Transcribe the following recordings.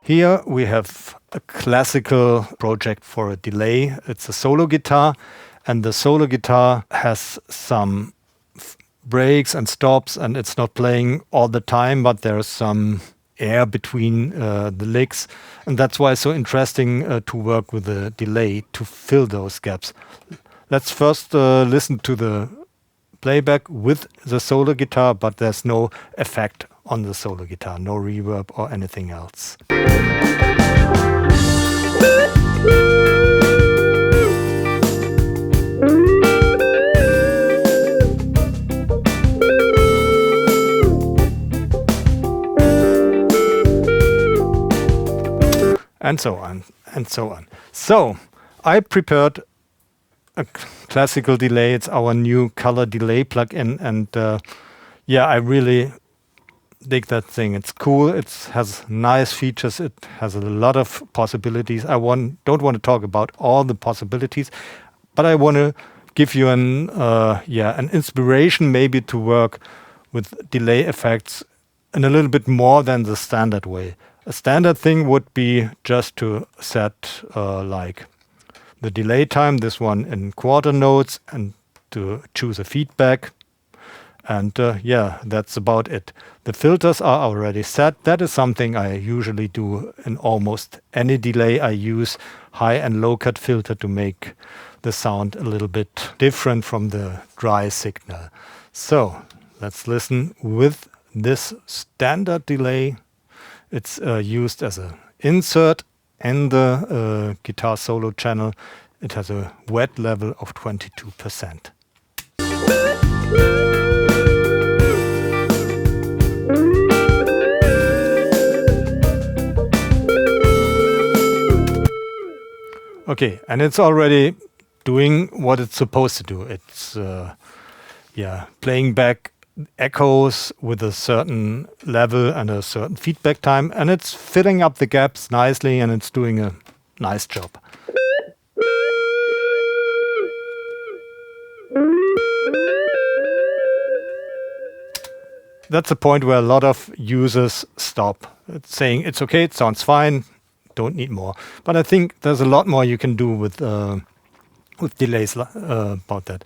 Here we have a classical project for a delay. It's a solo guitar, and the solo guitar has some breaks and stops, and it's not playing all the time, but there's some air between the licks, and that's why it's so interesting to work with a delay to fill those gaps. Let's first listen to the playback with the solo guitar, but there's no effect on the solo guitar, no reverb or anything else. And so on, and so on. So I prepared a classical delay. It's our new color delay plugin, and yeah, I really dig that thing. It's cool. It has nice features. It has a lot of possibilities. I don't want to talk about all the possibilities, but I want to give you an inspiration maybe to work with delay effects in a little bit more than the standard way. A standard thing would be just to set like the delay time, this one in quarter notes, and to choose a feedback. And yeah, that's about it. The filters are already set. That is something I usually do in almost any delay. I use high and low cut filter to make the sound a little bit different from the dry signal. So let's listen with this standard delay. It's used as an insert in the guitar solo channel. It has a wet level of 22%. Okay, and it's already doing what it's supposed to do. It's playing back echoes with a certain level and a certain feedback time, and it's filling up the gaps nicely, and it's doing a nice job. That's a point where a lot of users stop. It's saying it's okay, it sounds fine, don't need more. But I think there's a lot more you can do with delays about that.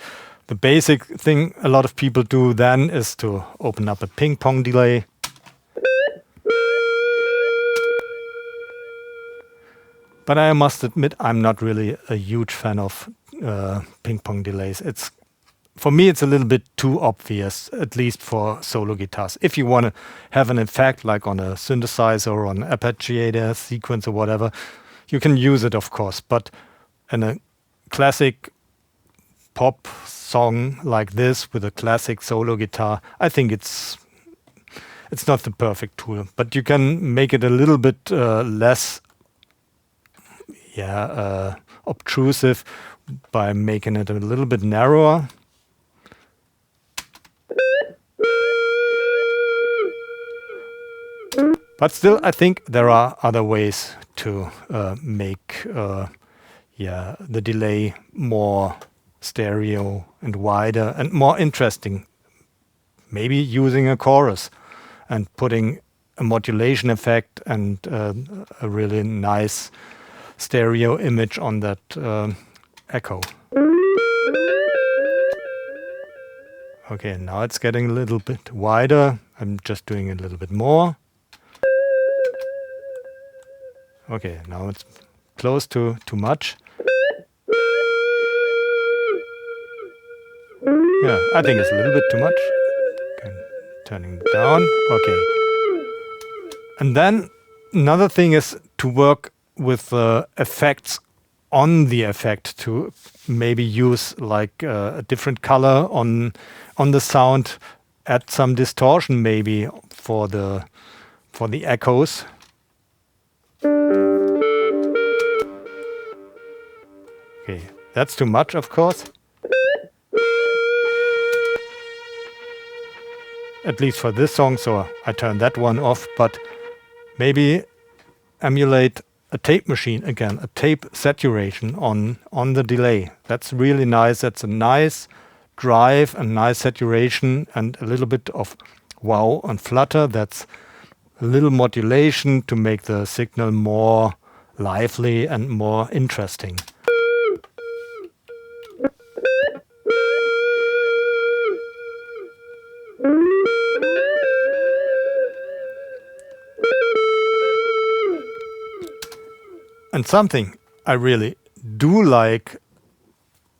The basic thing a lot of people do then is to open up a ping pong delay. But I must admit, I'm not really a huge fan of ping pong delays. For me, it's a little bit too obvious, at least for solo guitars. If you want to have an effect like on a synthesizer or on an arpeggiator sequence or whatever, you can use it, of course. But in a classic pop song like this with a classic solo guitar, I think it's not the perfect tool. But you can make it a little bit less obtrusive by making it a little bit narrower. But still, I think there are other ways to make the delay more stereo and wider and more interesting. Maybe using a chorus and putting a modulation effect and a really nice stereo image on that echo. Okay, now it's getting a little bit wider. I'm just doing a little bit more. Okay, now it's close to too much. Yeah, I think it's a little bit too much. Okay, turning it down. Okay. And then another thing is to work with effects on the effect, to maybe use like a different color on the sound, add some distortion maybe for the echoes. Okay, that's too much, of course. At least for this song, so I turn that one off, but maybe emulate a tape machine again, a tape saturation on the delay. That's really nice. That's a nice drive and nice saturation and a little bit of wow and flutter. That's a little modulation to make the signal more lively and more interesting. And something I really do like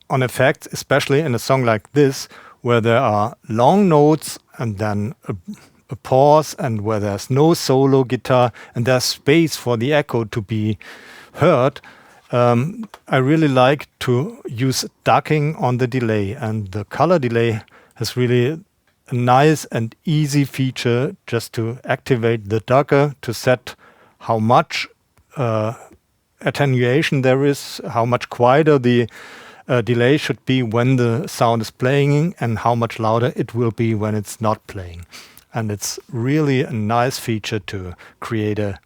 on effects, especially in a song like this, where there are long notes and then a pause, and where there's no solo guitar and there's space for the echo to be heard, I really like to use ducking on the delay, and the color delay has really a nice and easy feature just to activate the ducker to set how much attenuation there is, how much quieter the delay should be when the sound is playing, and how much louder it will be when it's not playing. And it's really a nice feature to create a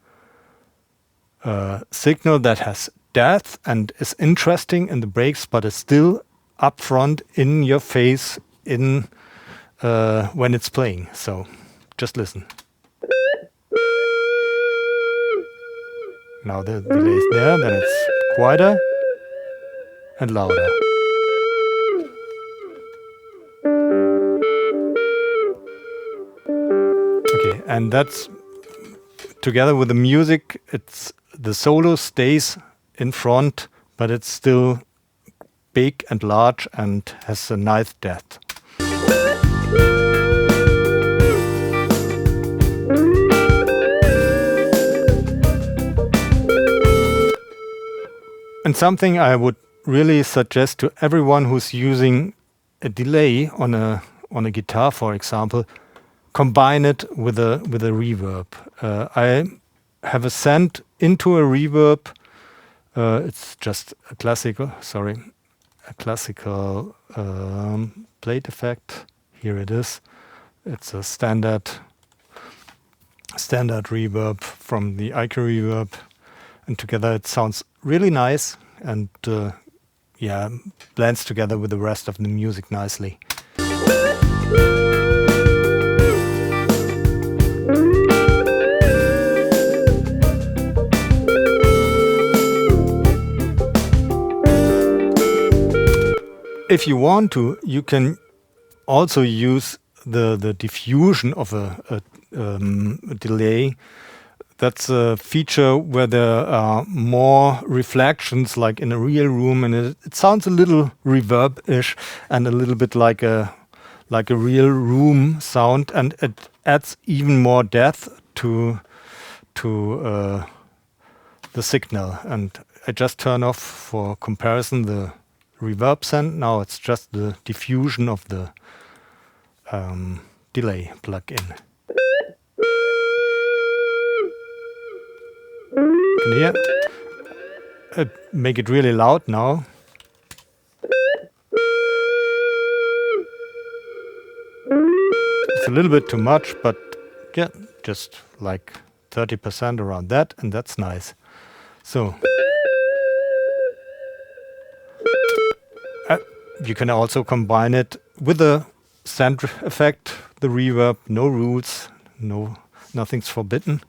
signal that has depth and is interesting in the breaks, but is still upfront in your face in when it's playing. So just listen. Now the delay is there, then it's quieter and louder. Okay, and that's together with the music, it's the solo stays in front, but it's still big and large and has a nice depth. And something I would really suggest to everyone who's using a delay on a guitar, for example, combine it with a reverb. I have a send into a reverb. It's just a classical plate effect. Here it is. It's a standard reverb from the IQ Reverb, and together it sounds really nice and blends together with the rest of the music nicely. If you want to, you can also use the diffusion of a delay. That's a feature where there are more reflections, like in a real room, and it sounds a little reverb-ish and a little bit like a real room sound, and it adds even more depth to the signal. And I just turn off for comparison the reverb send. Now it's just the diffusion of the delay plug-in. Can you hear? Make it really loud now. It's a little bit too much, but yeah, just like 30% around that, and that's nice. So you can also combine it with the send effect, the reverb. No rules, nothing's forbidden.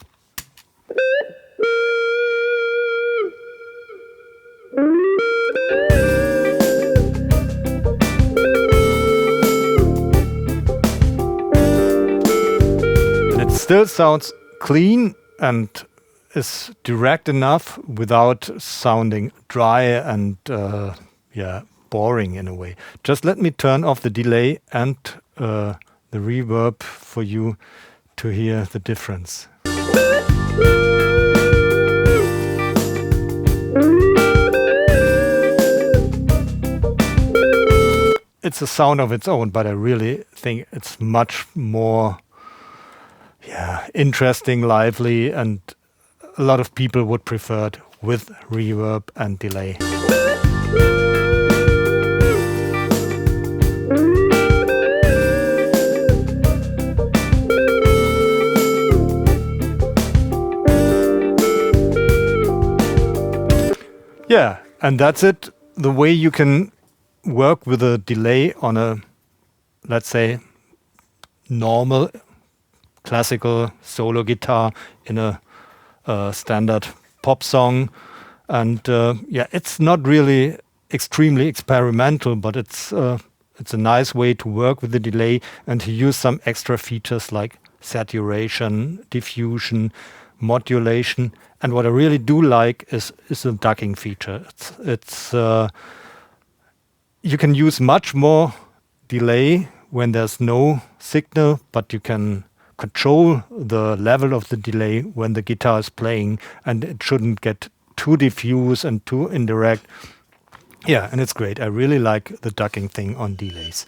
Still sounds clean and is direct enough without sounding dry and boring in a way. Just let me turn off the delay and the reverb for you to hear the difference. It's a sound of its own, but I really think it's much more interesting, lively, and a lot of people would prefer it with reverb and delay. Yeah, and that's it. The way you can work with a delay on a, let's say, normal classical solo guitar in a standard pop song. And yeah, it's not really extremely experimental, but it's a nice way to work with the delay and to use some extra features like saturation, diffusion, modulation. And what I really do like is the ducking feature. It's you can use much more delay when there's no signal, but you can control the level of the delay when the guitar is playing, and it shouldn't get too diffuse and too indirect. Yeah, and it's great. I really like the ducking thing on delays.